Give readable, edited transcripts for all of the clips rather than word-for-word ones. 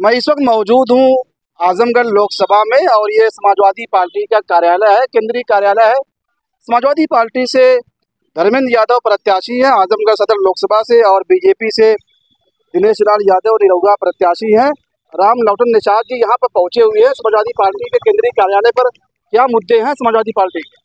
मैं इस वक्त मौजूद हूँ आजमगढ़ लोकसभा में और ये समाजवादी पार्टी का कार्यालय है, केंद्रीय कार्यालय है। समाजवादी पार्टी से धर्मेंद्र यादव प्रत्याशी हैं आजमगढ़ सदर लोकसभा से और बीजेपी से दिनेश लाल यादव निरहुआ प्रत्याशी हैं। राम लौटन निषाद जी यहाँ पर पहुंचे हुए हैं समाजवादी पार्टी के केंद्रीय कार्यालय पर। क्या मुद्दे हैं समाजवादी पार्टी के?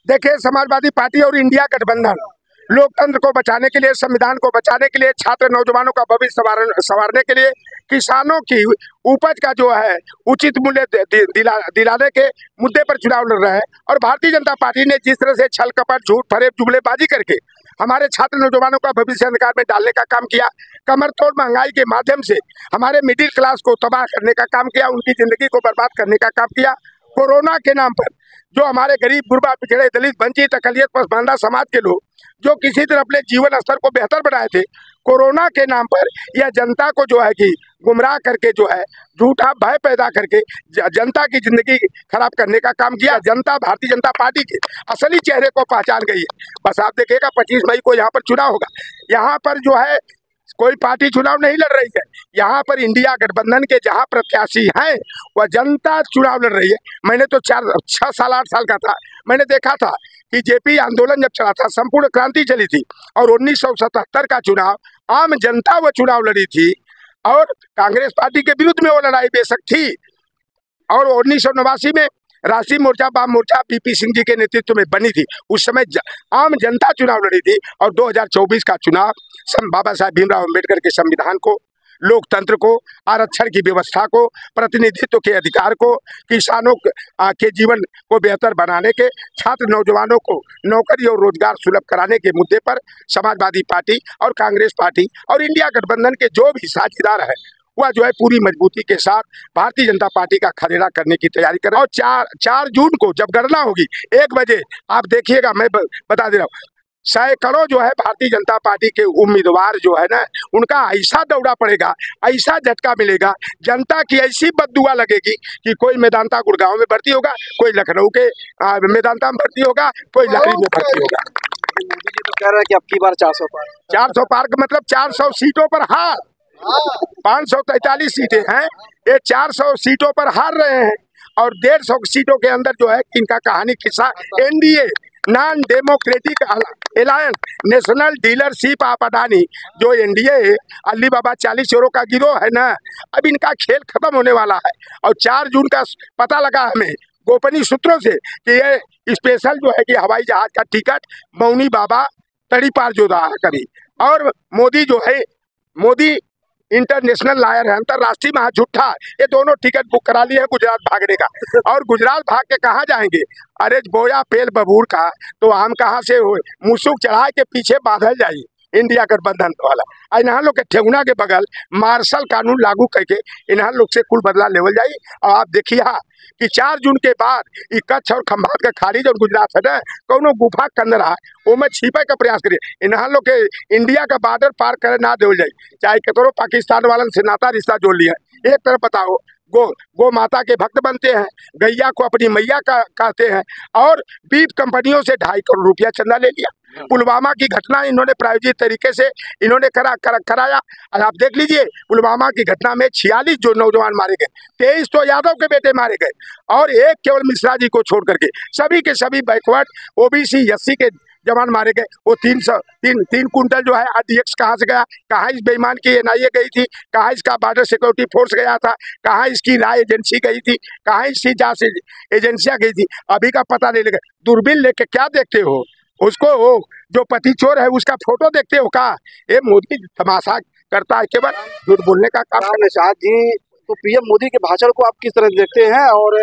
देखिए, समाजवादी पार्टी और इंडिया गठबंधन लोकतंत्र को बचाने के लिए, संविधान को बचाने के लिए, छात्र नौजवानों का भविष्य संवारने के लिए, किसानों की उपज का जो है उचित मूल्य दिलाने के मुद्दे पर चुनाव लड़ रहे हैं। और भारतीय जनता पार्टी ने जिस तरह से छल कपट, झूठ फरेब, जुमलेबाजी करके हमारे छात्र नौजवानों का भविष्य अंधकार में डालने का काम किया, कमर तोड़ महंगाई के माध्यम से हमारे मिडिल क्लास को तबाह करने का काम किया, उनकी जिंदगी को बर्बाद करने का काम किया। कोरोना के नाम पर जो हमारे गरीब, गुरबा, पिछड़े, दलित, वंचित, अकलियत, पसमानदा समाज के लोग जो किसी तरह अपने जीवन स्तर को बेहतर बनाए थे, कोरोना के नाम पर यह जनता को जो है कि गुमराह करके जो है झूठा भय पैदा करके जनता की जिंदगी खराब करने का काम किया। जनता भारतीय जनता पार्टी के असली चेहरे को पहचान गई है। बस आप देखिएगा 25 मई को यहाँ पर चुनाव होगा। यहाँ पर जो है कोई पार्टी चुनाव नहीं लड़ रही है, यहाँ पर इंडिया गठबंधन के जहाँ प्रत्याशी हैं वह जनता चुनाव लड़ रही है। मैंने तो 6 साल 8 साल का था, मैंने देखा था कि जेपी आंदोलन जब चला था, संपूर्ण क्रांति चली थी और 1977 का चुनाव आम जनता वो चुनाव लड़ी थी और कांग्रेस पार्टी के विरुद्ध में वो लड़ाई बेशक थी। और 1989 में राष्ट्रीय मोर्चा, वाम मोर्चा पीपी सिंह जी के नेतृत्व में बनी थी। उस समय आम जनता चुनाव लड़ी थी। और 2024 का चुनाव बाबा साहेब भीमराव अम्बेडकर के संविधान को, लोकतंत्र को, आरक्षण की व्यवस्था को, प्रतिनिधित्व के अधिकार को, किसानों के जीवन को बेहतर बनाने के, छात्र नौजवानों को नौकरी और रोजगार सुलभ कराने के मुद्दे पर समाजवादी पार्टी और कांग्रेस पार्टी और इंडिया गठबंधन के जो भी साझेदार है वह जो है पूरी मजबूती के साथ भारतीय जनता पार्टी का खदेड़ा करने की तैयारी कर रहे हैं। और 4 जून को जब गणना होगी 1 बजे, आप देखिएगा, मैं बता दे रहा हूँ, सैकड़ों जो है भारतीय जनता पार्टी के उम्मीदवार जो है ना, उनका ऐसा दौड़ा पड़ेगा, ऐसा झटका मिलेगा, जनता की ऐसी बददुआ लगेगी कि कोई मेदांता गुड़गांव में भर्ती होगा, कोई लखनऊ के मेदांता में भर्ती होगा, कोई लहरी में भर्ती होगा। मोदी जी तो कह रहे हैं कि अब की बार 400 पार। 400 पार का मतलब 400 सीटों पर हार। 543 सीटें हैं, ये 400 सीटों पर हार रहे हैं। और 150 सीटों के अंदर जो है इनका कहानी किस्सा NDA, non democratic alliance national dealership of Adani, जो एनडीए अली बाबा 40 चोरों का गिरोह है ना, अब इनका खेल खत्म होने वाला है। और 4 जून का पता लगा हमें गोपनीय सूत्रों से कि ये स्पेशल जो है कि हवाई जहाज का टिकट मौनी बाबा तड़ी पार जो रहा कभी, और मोदी जो है, मोदी इंटरनेशनल लायर है, अंतरराष्ट्रीय महाझूठा, ये दोनों टिकट बुक करा लिए हैं गुजरात भागने का। और गुजरात भाग के कहाँ जाएंगे? अरे बोया पेल बबूर का तो हम कहाँ से हो, मुसुक चढ़ा के पीछे बांधल जाइए इंडिया गठबंधन वाला। इन्हां लोग के ठेहुना के बगल मार्शल कानून लागू करके इन्हां लोग से कुल बदला लेवल जाई। और आप देखिए कि 4 जून के बाद ये कच्छ और खंभात का खाड़ी जो गुजरात है ना, कोनो गुफा के अंदर वो में छिपे का प्रयास करिए। इन्हां लोग के इंडिया का बॉर्डर पार करे ना देवल जाए, चाहे कतरो पाकिस्तान वालन से नाता रिश्ता जोड़ लिया। एक तरफ बताओ, गो माता के भक्त बनते हैं, गैया को अपनी मैया का कहते हैं, और बीफ कंपनियों से 2.5 करोड़ रुपया चंदा ले लिया। पुलवामा की घटना इन्होंने प्रायोजित तरीके से इन्होंने कराया। और आप देख लीजिए, पुलवामा की घटना में 46 जो नौजवान मारे गए, 23 तो यादव के बेटे मारे गए, और एक केवल मिश्रा जी को छोड़ करके सभी के सभी बैकवर्ड ओबीसी एससी के जवान मारे गए। वो 3 कुंटल जो है आरडीएक्स कहाँ से गया, कहाँ इस बेईमान की एनआईए गई थी, कहाँ इसका बॉर्डर सिक्योरिटी फोर्स गया था, कहाँ इसकी राय एजेंसी गई थी, कहाँ इसकी जांच एजेंसियां गई थी, अभी का पता नहीं लगा। दूरबीन लेके क्या देखते हो उसको, वो जो पति चोर है उसका फोटो देखते हो का? ये मोदी तमाशा करता है, केवल झूठ बोलने का काम। निषाद जी, तो पीएम मोदी के भाषण को आप किस तरह देखते हैं और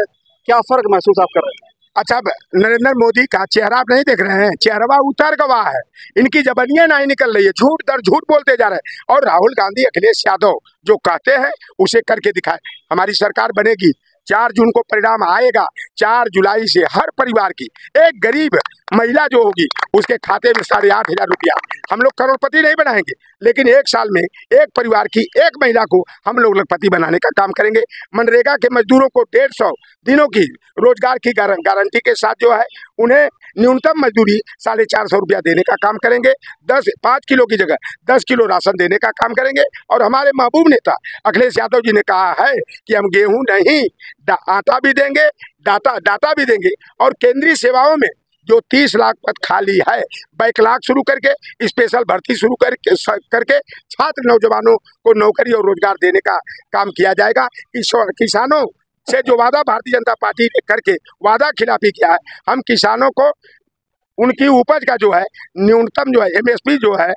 क्या फर्क महसूस आप कर रहे हैं? अच्छा, नरेंद्र मोदी का चेहरा आप नहीं देख रहे हैं? चेहरा उतार गवाह है, इनकी जबनियां नहीं निकल रही है, झूठ दर झूठ बोलते जा रहे हैं। और राहुल गांधी, अखिलेश यादव जो कहते हैं उसे करके दिखाए। हमारी सरकार बनेगी, 4 जून को परिणाम आएगा। 4 जुलाई से हर परिवार की एक गरीब महिला जो होगी उसके खाते में 8,500 रुपया। हम लोग करोड़पति नहीं बनाएंगे, लेकिन 1 साल में एक परिवार की एक महिला को हम लोग लखपति बनाने का काम करेंगे। मनरेगा के मजदूरों को 150 दिनों की रोजगार की गारंटी के साथ जो है उन्हें न्यूनतम मजदूरी 450 रुपया देने का काम करेंगे। 5 किलो की जगह 10 किलो राशन देने का काम करेंगे। और हमारे महबूब नेता अखिलेश यादव जी ने कहा है कि हम गेहूं नहीं आटा भी देंगे, डाटा भी देंगे। और केंद्रीय सेवाओं में जो 30 लाख पद खाली है, बैकलॉग शुरू करके स्पेशल भर्ती शुरू करके छात्र नौजवानों को नौकरी और रोजगार देने का काम किया जाएगा। किसानों से जो वादा भारतीय जनता पार्टी ने करके वादा खिलाफी किया है, हम किसानों को उनकी उपज का जो है न्यूनतम जो है MSP जो है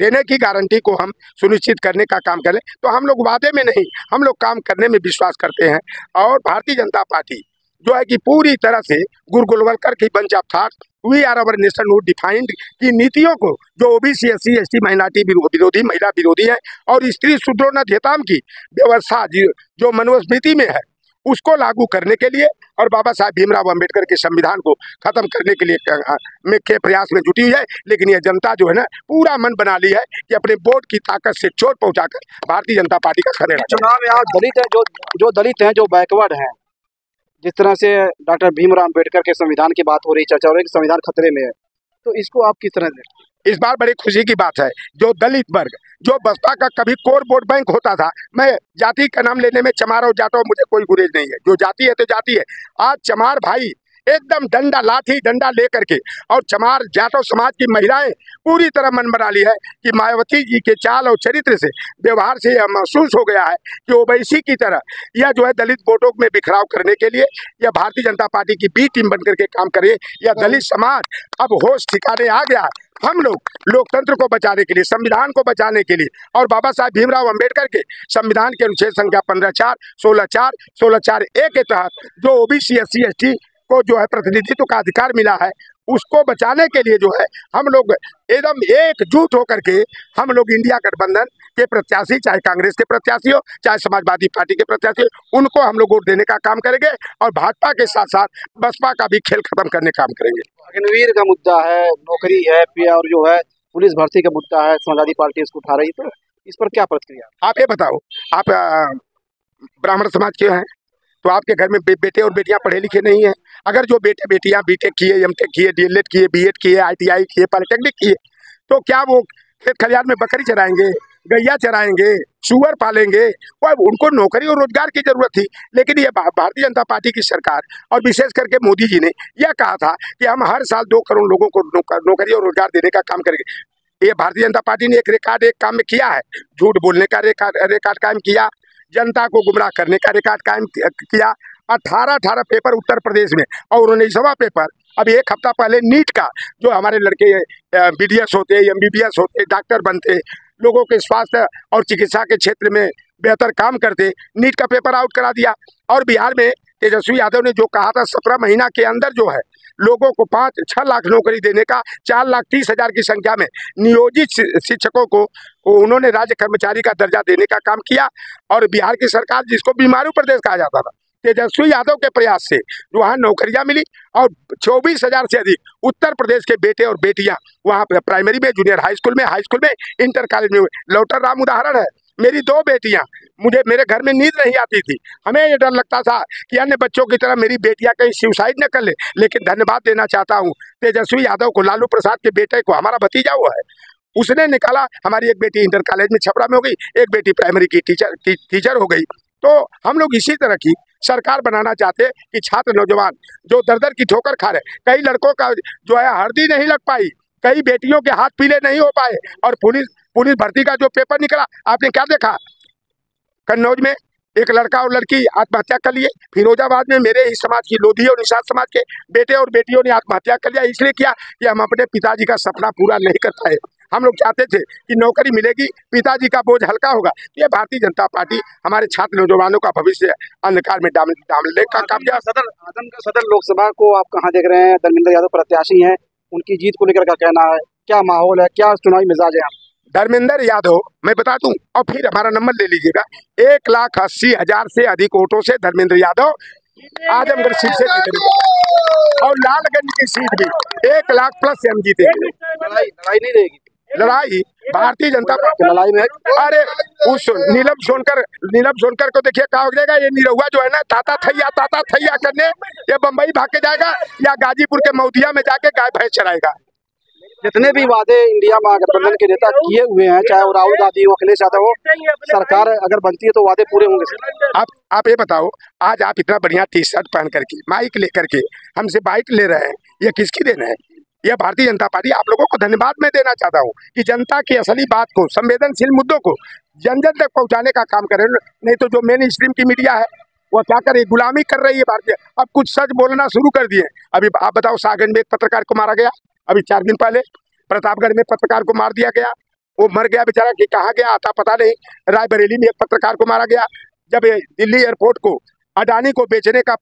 देने की गारंटी को हम सुनिश्चित करने का काम करें। तो हम लोग वादे में नहीं, हम लोग काम करने में विश्वास करते हैं। और भारतीय जनता पार्टी जो है कि पूरी तरह से गुरु गोलवलकर की bunch of thought, we are our nationhood defined की नीतियों को जो OBC SC ST माइनॉरिटी विरोधी, महिला विरोधी है, और स्त्री शूद्रोन्नत की व्यवस्था जो मनुस्मृति में है उसको लागू करने के लिए और बाबा साहब भीमराव अंबेडकर के संविधान को खत्म करने के लिए के प्रयास में जुटी हुई है। लेकिन ये जनता जो है ना पूरा मन बना ली है कि अपने वोट की ताकत से चोट पहुंचाकर भारतीय जनता पार्टी का खदेड़ा। चुनाव में आज दलित है, जो दलित हैं, जो बैकवर्ड हैं, जिस तरह से डॉक्टर भीमराव अंबेडकर के संविधान की बात हो रही, चर्चा हो रही कि संविधान खतरे में है, तो इसको आप किस तरह देखते हैं? इस बार बड़ी खुशी की बात है, जो दलित वर्ग, जो बसपा का कभी कोर वोट बैंक होता था, मैं जाति का नाम लेने में चमार और जाटो मुझे कोई गुरेज नहीं है, जो जाति है तो जाति है। आज चमार भाई एकदम लाठी डंडा लेकर के, और चमार जाटो समाज की महिलाएं पूरी तरह मन बना ली है कि मायावती जी के चाल और चरित्र से, व्यवहार से यह महसूस हो गया है कि ओवैसी की तरह यह जो है दलित वोटों में बिखराव करने के लिए यह भारतीय जनता पार्टी की बी टीम बनकर के काम करे। यह दलित समाज अब होश ठिकाने आ गया। हम लोग लोकतंत्र को बचाने के लिए, संविधान को बचाने के लिए, और बाबा साहब भीमराव अंबेडकर के संविधान के अनुच्छेद संख्या 15(4), 16(4), 16(4)(a) के तहत जो OBC SC ST को जो है प्रतिनिधित्व का अधिकार मिला है, उसको बचाने के लिए जो है हम लोग एकदम एकजुट होकर के, हम लोग इंडिया गठबंधन के प्रत्याशी, चाहे कांग्रेस के प्रत्याशी हो, चाहे समाजवादी पार्टी के प्रत्याशी हो, उनको हम लोग वोट देने का काम करेंगे। और भाजपा के साथ साथ बसपा का भी खेल खत्म करने का काम करेंगे। अग्निवीर का मुद्दा है, नौकरी है, और जो है पुलिस भर्ती का मुद्दा है, समाजवादी पार्टी इसको उठा रही, तो इस पर क्या प्रतिक्रिया? आप ये बताओ, आप ब्राह्मण समाज के हैं तो आपके घर में बेटे और बेटियां पढ़े लिखे नहीं हैं। अगर जो बेटे बेटियां BTech किए, MTech किए, DLED किए, B.Ed किए, ITI किए, पॉलिटेक्निक किए, तो क्या वो खेत खलियान में बकरी चराएंगे, गैया चराएंगे, सुअर पालेंगे? और उनको नौकरी और रोजगार की जरूरत थी। लेकिन ये भारतीय जनता पार्टी की सरकार और विशेष करके मोदी जी ने यह कहा था कि हम हर साल 2 करोड़ लोगों को नौकरी और रोजगार देने का काम करेंगे। ये भारतीय जनता पार्टी ने एक काम में किया है, झूठ बोलने का रिकॉर्ड कायम किया, जनता को गुमराह करने का रिकॉर्ड कायम किया। 18 पेपर उत्तर प्रदेश में, और 19वां पेपर अभी 1 हफ्ता पहले नीट का, जो हमारे लड़के BDS होते, MBBS होते, डॉक्टर बनते, लोगों के स्वास्थ्य और चिकित्सा के क्षेत्र में बेहतर काम करते, नीट का पेपर आउट करा दिया। और बिहार में तेजस्वी यादव ने जो कहा था 17 महीना के अंदर जो है लोगों को 5-6 लाख नौकरी देने का, 4,30,000 की संख्या में नियोजित शिक्षकों को उन्होंने राज्य कर्मचारी का दर्जा देने का काम किया। और बिहार की सरकार, जिसको बीमारू प्रदेश कहा जाता था, तेजस्वी यादव के प्रयास से वहाँ नौकरियां मिली, और 24,000 से अधिक उत्तर प्रदेश के बेटे और बेटियां वहाँ प्राइमरी में, जूनियर हाई स्कूल में, इंटर कॉलेज में। लौटर राम उदाहरण है, मेरी 2 बेटियां, मेरे घर में नींद नहीं आती थी, हमें ये डर लगता था कि अन्य बच्चों की तरह मेरी बेटियां कहीं सुसाइड न कर ले। लेकिन धन्यवाद देना चाहता हूँ तेजस्वी यादव को, लालू प्रसाद के बेटे को, हमारा भतीजा हुआ है, उसने निकाला। हमारी एक बेटी इंटर कॉलेज में छपरा में हो गई, एक बेटी प्राइमरी की टीचर हो गई। तो हम लोग इसी तरह की सरकार बनाना चाहते कि छात्र नौजवान जो दर की ठोकर खा रहे, कई लड़कों का जो है हल्दी नहीं लग पाई, कई बेटियों के हाथ पीले नहीं हो पाए, और पुलिस भर्ती का जो पेपर निकला, आपने क्या देखा? कन्नौज में एक लड़का और लड़की आत्महत्या कर लिए, फिरोजाबाद में मेरे ही समाज की लोधी और निषाद समाज के बेटे और बेटियों ने आत्महत्या कर लिया। इसलिए किया कि हम अपने पिताजी का सपना पूरा नहीं कर पाए। हम लोग चाहते थे कि नौकरी मिलेगी, पिताजी का बोझ हल्का होगा। ये भारतीय जनता पार्टी हमारे छात्र नौजवानों का भविष्य अंधकार में डालने का काम किया। आजमगढ़ सदर लोकसभा को आप कहाँ देख रहे हैं? धर्मेंद्र यादव प्रत्याशी हैं, उनकी जीत को लेकर क्या कहना है, क्या माहौल है, क्या चुनावी मिजाज है? धर्मेंद्र यादव, मैं बता दूं, और फिर हमारा नंबर ले लीजिएगा, 1,80,000 से अधिक वोटों से धर्मेंद्र यादव आजमगढ़ सीट से जीतेंगे, और लालगंज की सीट भी 1 लाख प्लस से हम जीतेंगे। लड़ाई नहीं रहेगी। भारतीय जनता पार्टी लड़ाई में। अरे उस नीलम सोनकर को देखिए क्या हो जाएगा। ये निरहुआ जो है ना ताता थैया करने ये बम्बई भाग के जाएगा या गाजीपुर के मौतिया में जाके गाय भैंस चराएगा। जितने भी वादे इंडिया महागठबंधन के नेता किए हुए हैं, चाहे वो राहुल गांधी हो, अखिलेश यादव हो, सरकार अगर बनती है तो वादे पूरे होंगे। आप ये बताओ, आज आप इतना बढ़िया टी शर्ट पहन करके माइक लेकर के हमसे बाइट ले रहे हैं, ये किसकी देन है? यह भारतीय जनता पार्टी। आप लोगों को धन्यवाद मैं देना चाहता हूँ कि जनता की असली बात को, संवेदनशील मुद्दों को जन जन तक पहुँचाने का काम करें। नहीं तो जो मेन स्ट्रीम की मीडिया है वो क्या करे, गुलामी कर रही है भारतीय। अब कुछ सच बोलना शुरू कर दिए। अभी आप बताओ, सागन में एक पत्रकार को मारा गया अभी 4 दिन पहले, प्रतापगढ़ में पत्रकार को मार दिया गया, वो मर गया बेचारा कि कहाँ गया आता पता नहीं। रायबरेली में एक पत्रकार को मारा गया। जब दिल्ली एयरपोर्ट को अडानी को बेचने का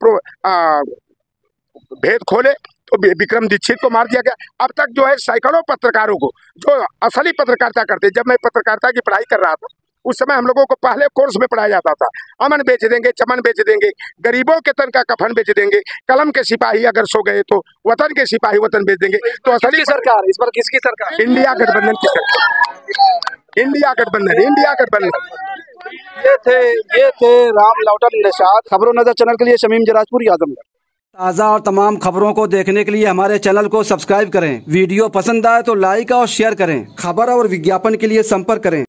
भेद खोले तो विक्रम दीक्षित को मार दिया गया। अब तक जो है सैकड़ों पत्रकारों को जो असली पत्रकारिता करते, जब मैं पत्रकारिता की पढ़ाई कर रहा था उस समय हम लोगों को पहले कोर्स में पढ़ाया जाता था, अमन बेच देंगे, चमन बेच देंगे, गरीबों के तन का कफन बेच देंगे, कलम के सिपाही अगर सो गए तो वतन के सिपाही वतन बेच देंगे। तो असली सरकार इस पर किसकी सरकार? इंडिया गठबंधन की सरकार। इंडिया गठबंधन। ये थे राम लौटन निषाद। खबरों नजर चैनल के लिए शमीम जराजपुरी, आजमगढ़। ताज़ा और तमाम खबरों को देखने के लिए हमारे चैनल को सब्सक्राइब करें। वीडियो पसंद आए तो लाइक और शेयर करें। खबर और विज्ञापन के लिए संपर्क करें।